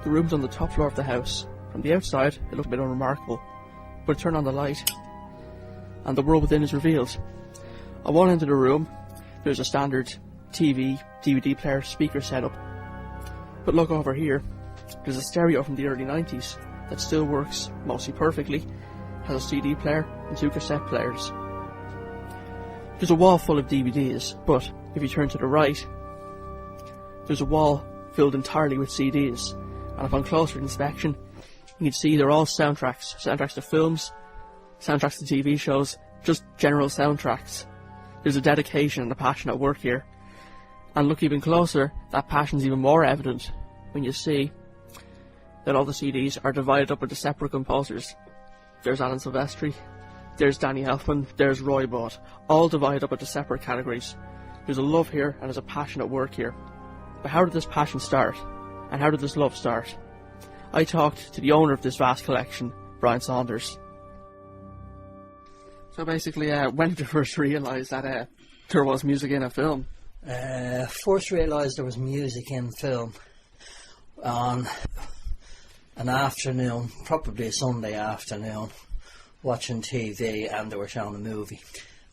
The room's on the top floor of the house. From the outside, it looked a bit unremarkable, but turn on the light, and the world within is revealed. At one end of the room, there's a standard TV, DVD player, speaker setup. But look over here, there's a stereo from the early 90s that still works mostly perfectly, has a CD player and 2 cassette players. There's a wall full of DVDs, but if you turn to the right, there's a wall filled entirely with CDs, and upon closer inspection, you can see they're all soundtracks to films, soundtracks to TV shows, just general soundtracks. There's a dedication and a passion at work here, and look even closer, that passion's even more evident when you see that all the CDs are divided up into separate composers. There's Alan Silvestri, there's Danny Elfman, there's Roy Budd, all divided up into separate categories. There's a love here and there's a passion at work here. But how did this passion start? And how did this love start? I talked to the owner of this vast collection, Brian Saunders. So basically, when did you first realise that there was music in a film? First realised there was music in film on an afternoon, probably a Sunday afternoon, watching TV, and they were showing a movie.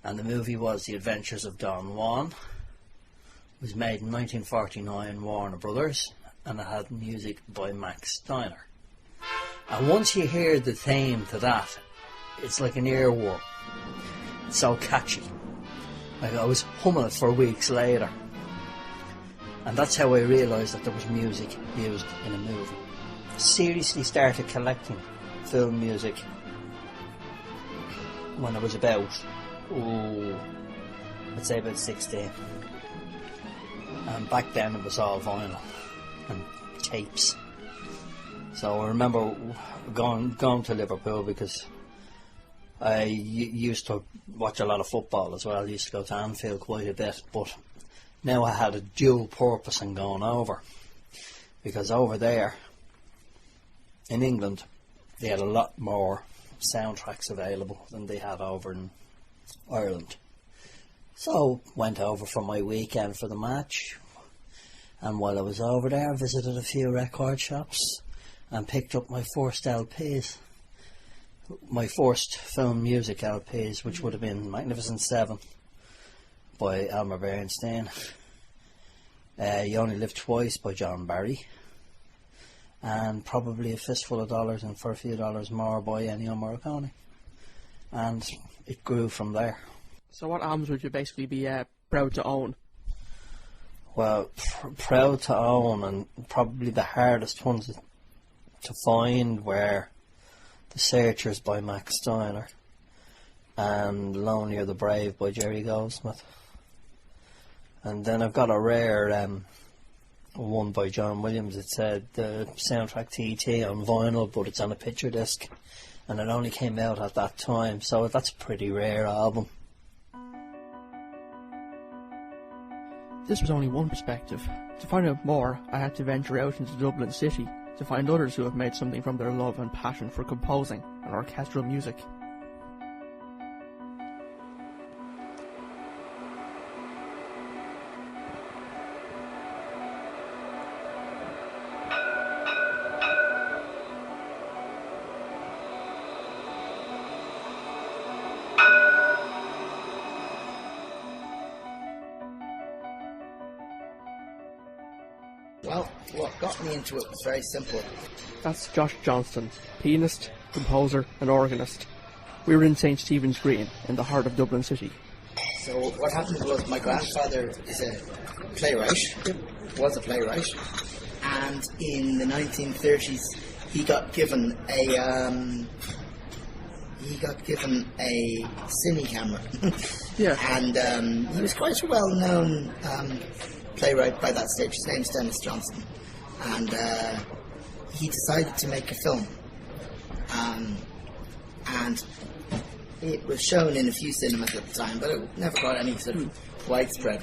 And the movie was The Adventures of Don Juan. It was made in 1949, Warner Brothers, and it had music by Max Steiner. And once you hear the theme to that, it's like an earworm. It's so catchy. Like, I was humming it for weeks later. And that's how I realised that there was music used in a movie. Seriously started collecting film music when I was about, I'd say about 16. And back then it was all vinyl and tapes. So I remember going to Liverpool because I used to watch a lot of football as well. I used to go to Anfield quite a bit, but now I had a dual purpose in going over, because over there in England they had a lot more soundtracks available than they had over in Ireland. So went over for my weekend for the match, and while I was over there I visited a few record shops and picked up my first LPs, my first film music LPs, which would have been Magnificent Seven by Elmer Bernstein, You Only Live Twice by John Barry, and probably A Fistful of Dollars and For a Few Dollars More by Ennio Morricone. And it grew from there. So what albums would you basically be proud to own? Well, proud to own, and probably the hardest ones to find were The Searchers by Max Steiner and Lonely or the Brave by Jerry Goldsmith. And then I've got a rare one by John Williams. It's the soundtrack to E.T. on vinyl, but it's on a picture disc, and it only came out at that time, so that's a pretty rare album. This was only one perspective. To find out more, I had to venture out into Dublin City to find others who have made something from their love and passion for composing and orchestral music. Well, what got me into it was very simple. That's Josh Johnston, pianist, composer and organist. We were in St. Stephen's Green, in the heart of Dublin City. So what happened was my grandfather is a playwright, was a playwright, and in the 1930s he got given a cine camera. Yeah. And he was quite a well-known playwright by that stage. His name's Dennis Johnston, and he decided to make a film, and it was shown in a few cinemas at the time, but it never got any sort of widespread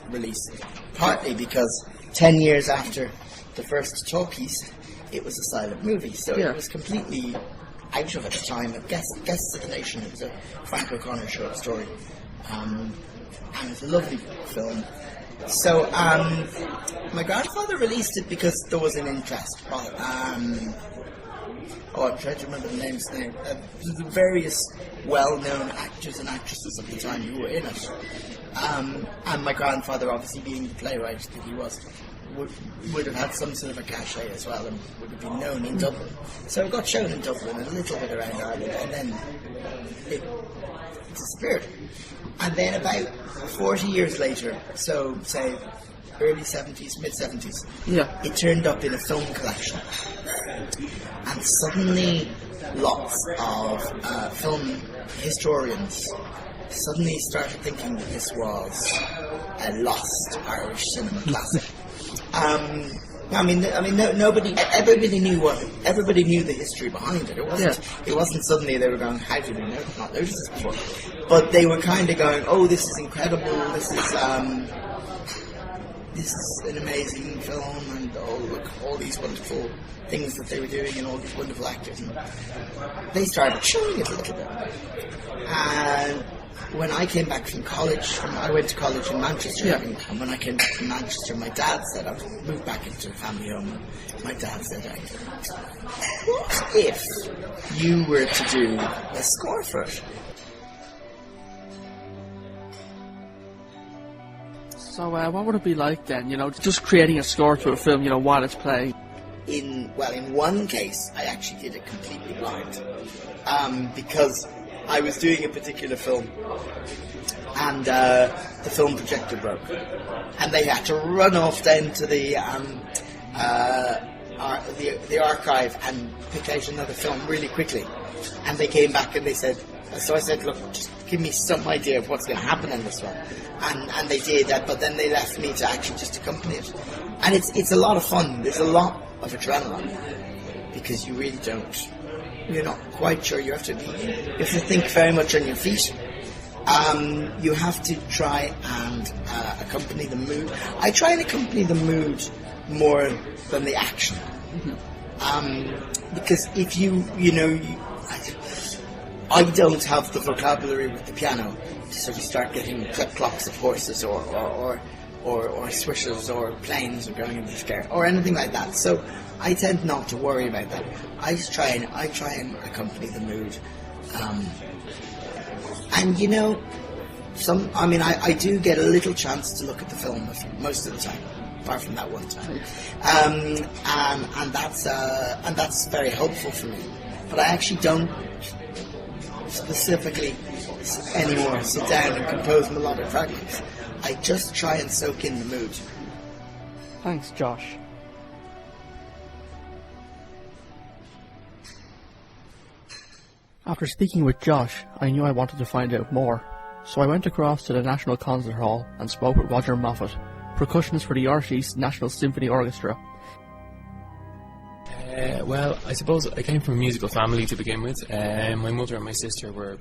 release, partly because 10 years after the first talkies it was a silent movie, so yeah. It was completely out of at the time. Guests of the Nation, it was a Frank O'Connor short story, and it's a lovely film. So my grandfather released it because there was an interest. I'm trying to remember the names now. The various well-known actors and actresses of the time who were in it. And my grandfather, obviously being the playwright that he was, would have had some sort of a cachet as well, and would have been known in Dublin. So it got shown in Dublin and a little bit around Ireland, and then it disappeared. And then about 40 years later, so say early 70s, mid 70s, it turned up in a film collection. And suddenly lots of film historians suddenly started thinking that this was a lost Irish cinema classic. Everybody knew the history behind it. It wasn't suddenly they were going, how did we not notice this before? But they were kind of going, oh, this is incredible, this is an amazing film, and oh, look, all these wonderful things that they were doing and all these wonderful actors. And they started showing it a little bit. And when I came back from college, I went to college in Manchester, and when I came back from Manchester, my dad said, I moved back into a family home, and my dad said, what if you were to do a score for it? So what would it be like then, just creating a score to a film, while it's playing? In one case, I actually did it completely blind, because I was doing a particular film, and the film projector broke, and they had to run off down to the archive and pick out another film really quickly. And they came back and they said, so I said, look, just give me some idea of what's going to happen in this one. And they did that, but then they left me to actually just accompany it. And it's a lot of fun. There's a lot of adrenaline, because you really don't. You're not quite sure. You have to think very much on your feet. You have to try and accompany the mood. I try and accompany the mood more than the action. Because if I don't have the vocabulary with the piano to sort of start getting clip-clops of horses or swishers or planes or going into the scare or anything like that. So I tend not to worry about that. I try and accompany the mood. I do get a little chance to look at the film most of the time, apart from that one time. And that's very helpful for me. But I actually don't specifically anymore sit down and compose melodic fragments. I just try and soak in the mood. Thanks, Josh. After speaking with Josh, I knew I wanted to find out more. So I went across to the National Concert Hall and spoke with Roger Moffat, percussionist for the Irish National Symphony Orchestra. Well, I suppose I came from a musical family to begin with. My mother and my sister were,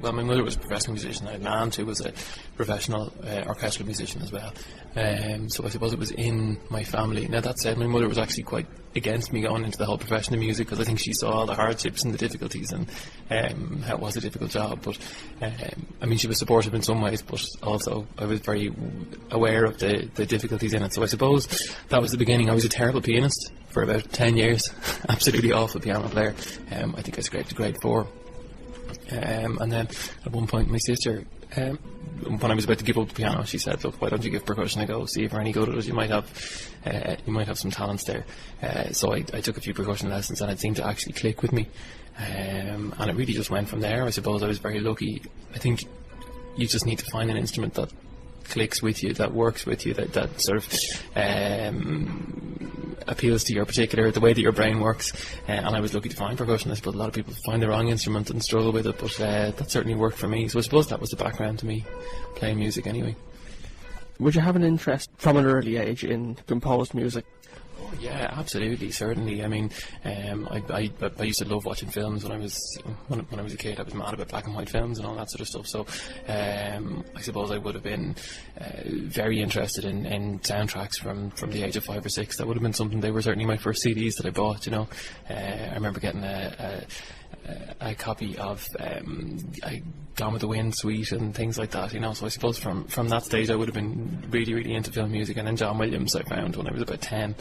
my mother was a professional musician. I had an aunt who was a professional orchestral musician as well. So I suppose it was in my family. Now that said, my mother was actually quite against me going into the whole profession of music, because I think she saw all the hardships and the difficulties and how it was a difficult job. But she was supportive in some ways, but also I was very aware of the difficulties in it. So I suppose that was the beginning. I was a terrible pianist for about 10 years. Absolutely awful piano player. I think I scraped a grade 4. And then at one point my sister, when I was about to give up the piano, she said, look, why don't you give percussion a go, see if you're any good at it. You might have some talents there. So I took a few percussion lessons, and it seemed to actually click with me. And it really just went from there. I suppose I was very lucky. I think you just need to find an instrument that clicks with you, that works with you, that sort of appeals to your particular, the way that your brain works. And I was lucky to find percussion. I suppose a lot of people find the wrong instrument and struggle with it, but that certainly worked for me. So I suppose that was the background to me playing music anyway. Would you have an interest from an early age in composed music? Oh, yeah, absolutely, certainly. I mean, I used to love watching films when I was a kid. I was mad about black and white films and all that sort of stuff. So I suppose I would have been very interested in soundtracks from the age of 5 or 6. That would have been something. They were certainly my first CDs that I bought. I remember getting a a copy of Gone with the Wind suite and things like that, you know. So I suppose from that stage I would have been really into film music. And then John Williams I found when I was about 10,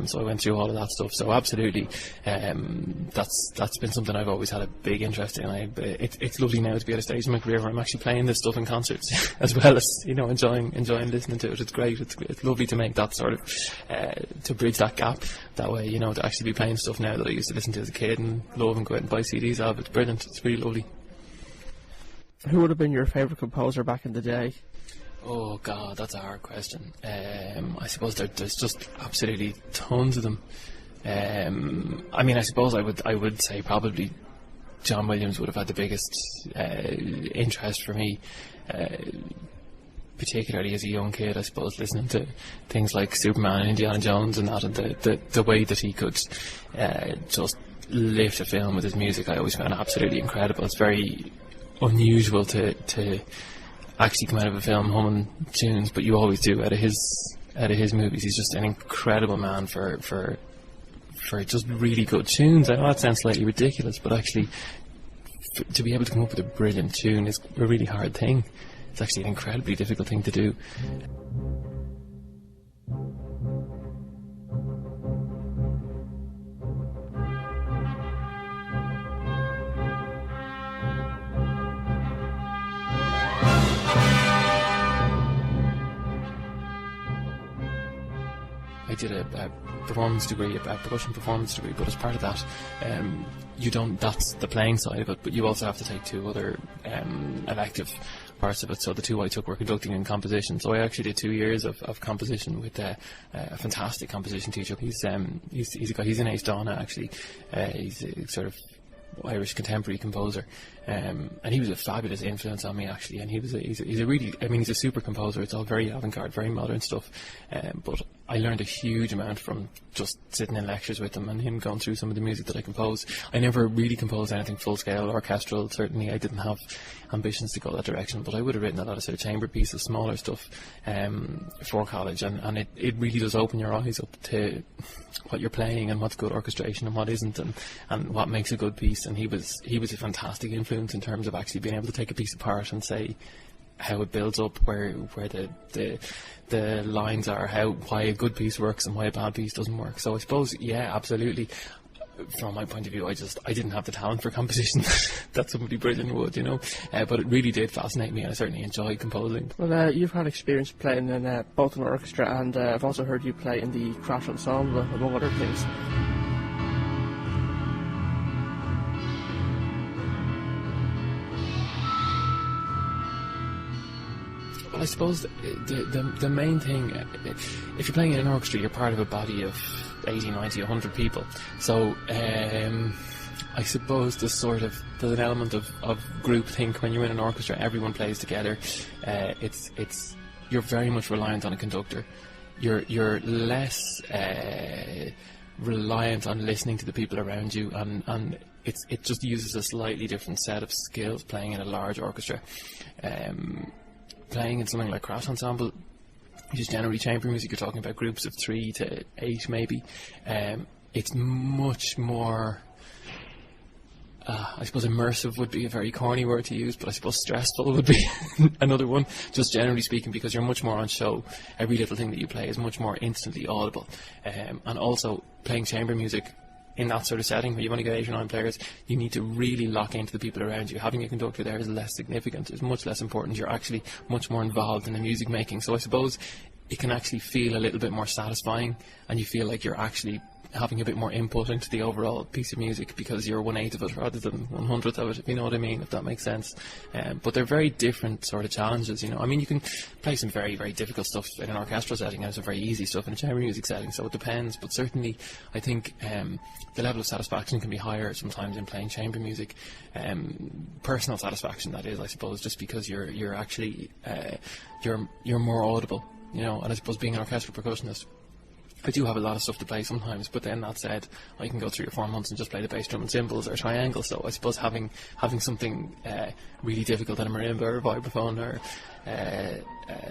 so I went through all of that stuff. So absolutely, that's been something I've always had a big interest in. It's lovely now to be at a stage in my career where I'm actually playing this stuff in concerts as well as, you know, enjoying listening to it. It's great. It's lovely to make that sort of to bridge that gap that way, you know, to actually be playing stuff now that I used to listen to as a kid and love and go out and buy CDs of. It's brilliant. It's really lovely. Who would have been your favourite composer back in the day? Oh God, that's a hard question. I suppose there's just absolutely tons of them. I mean, I suppose I would say probably John Williams would have had the biggest interest for me, particularly as a young kid. I suppose listening to things like Superman and Indiana Jones and that, and the way that he could just lift a film with his music, I always found absolutely incredible. It's very unusual to actually come out of a film humming tunes, but you always do out of his movies. He's just an incredible man for just really good tunes. I know that sounds slightly ridiculous, but actually to be able to come up with a brilliant tune is a really hard thing. It's actually an incredibly difficult thing to do. I did a performance degree, a percussion performance degree, but as part of that, that's the playing side of it, but you also have to take 2 other elective parts of it. So the 2 I took were conducting and composition. So I actually did 2 years of composition with a fantastic composition teacher. He's a guy, he's in Ace Donna actually. He's a sort of Irish contemporary composer, and he was a fabulous influence on me actually. And he's a super composer. It's all very avant-garde, very modern stuff, but I learned a huge amount from just sitting in lectures with him and him going through some of the music that I compose. I never really composed anything full scale orchestral. Certainly I didn't have ambitions to go that direction, but I would have written a lot of sort of chamber pieces, smaller stuff, for college, and it really does open your eyes up to what you're playing and what's good orchestration and what isn't, and what makes a good piece. And he was a fantastic influence in terms of actually being able to take a piece apart and say how it builds up, where the lines are, why a good piece works and why a bad piece doesn't work. So I suppose, yeah, absolutely. From my point of view, I didn't have the talent for composition that somebody brilliant would, you know. But it really did fascinate me, and I certainly enjoyed composing. Well, you've had experience playing in both an orchestra, and I've also heard you play in the Crash Ensemble, among other things. Well, I suppose the main thing, if you're playing in an orchestra, you're part of a body of 80, 90, 100 people. So I suppose there's an element of groupthink when you're in an orchestra. Everyone plays together. You're very much reliant on a conductor. You're less reliant on listening to the people around you, and it just uses a slightly different set of skills playing in a large orchestra. Playing in something like Crash Ensemble, which is generally chamber music, you're talking about groups of 3 to 8 maybe. It's much more, I suppose immersive would be a very corny word to use, but I suppose stressful would be another one, just generally speaking, because you're much more on show. Every little thing that you play is much more instantly audible. And also playing chamber music in that sort of setting where you've only got 8 or 9 players, you need to really lock into the people around you. Having a conductor there is less significant, it's much less important. You're actually much more involved in the music making. So I suppose it can actually feel a little bit more satisfying, and you feel like you're actually having a bit more input into the overall piece of music because you're 1/8 of it rather than 1/100 of it, if you know what I mean, if that makes sense. But they're very different sort of challenges, you know. I mean, you can play some very, very difficult stuff in an orchestral setting and some very easy stuff in a chamber music setting, so it depends. But certainly I think the level of satisfaction can be higher sometimes in playing chamber music. Personal satisfaction, that is, I suppose, just because you're actually you're more audible, you know. And I suppose being an orchestral percussionist, I do have a lot of stuff to play sometimes, but then that said, I can go 3 or 4 months and just play the bass drum and cymbals or triangle. So I suppose having something really difficult on a marimba or a vibraphone or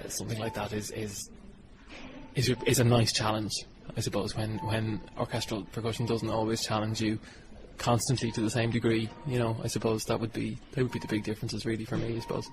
something like that is a nice challenge, I suppose, when orchestral percussion doesn't always challenge you constantly to the same degree. You know, I suppose they would be the big differences really for me, I suppose.